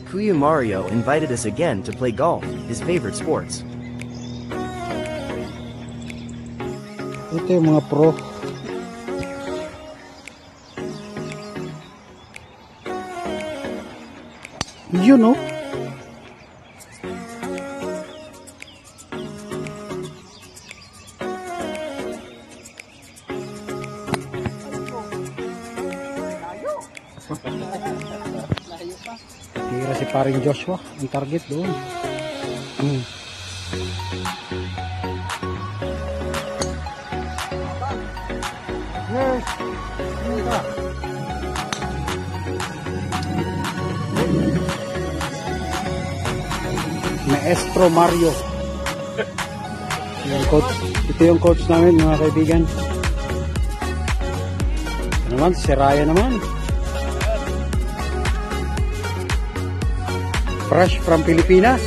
Kuya Mario invited us again to play golf, his favorite sports. Ito yung mga pro. You know? Tira si paring Joshua, ang target doon. Yes. Maestro Mario. Yung coach, ito yung coach namin mga kaibigan. Ito naman, si Raya naman. Fresh from Pilipinas.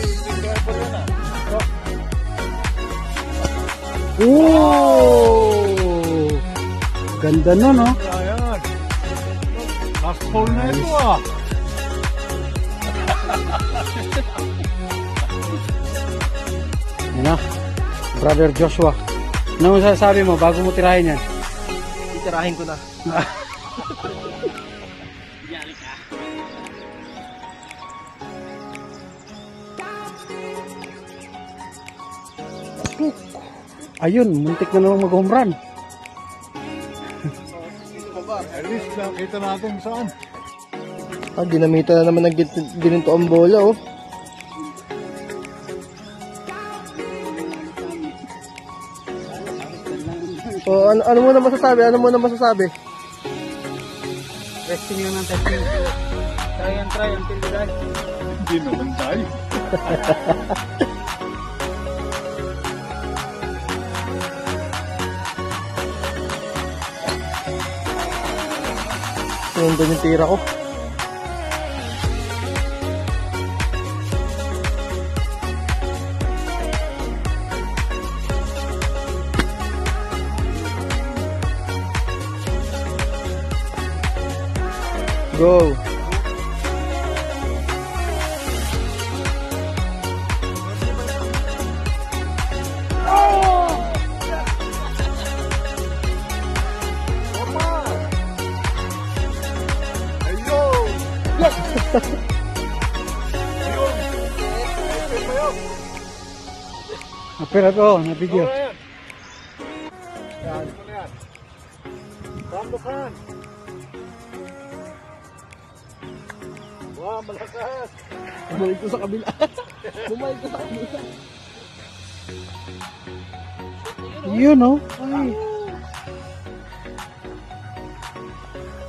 Oh! Ganda na, no? Last hole na ito ah. Yan na, Brother Joshua. Ano masasabi mo bago mo tirahin yan? Titirahin ko na. Ayun, muntik na namang mag-home run. At least nakita natin saan. Dinamita na naman ng ginito ang bola, oh. Ano mo na masasabi? Ano mo na masasabi? Testing lang ng testing. Try until you die. Hindi naman tayo. Doon yung tira ko. Go. Pero ko, na video. Yan. Rambukan. Wow, malakas. Bumalik ko sa kabila. Bumalik ko sa kabila. You know? Ay.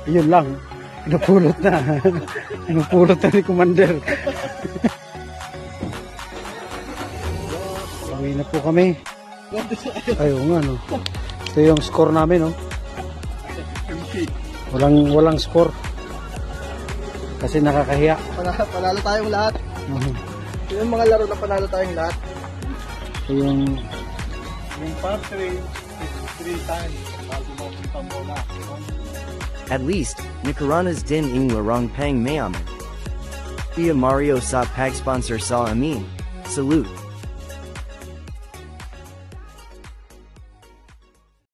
Yun lang. Napulot na. Napulot na ni Commander. Uwi na po kami. Ayaw nga, no? Ito yung score namin, no? Walang score. Kasi nakakahiya. Panalo tayong lahat. Yung mga laro na panalo tayong lahat. Ito yung... Yung par 3 is 3 times. Bago mo ang bola. At least, Nicaranas din ing larong pang mayaman. Kuya Mario sa pag sponsor sa amin. Salute.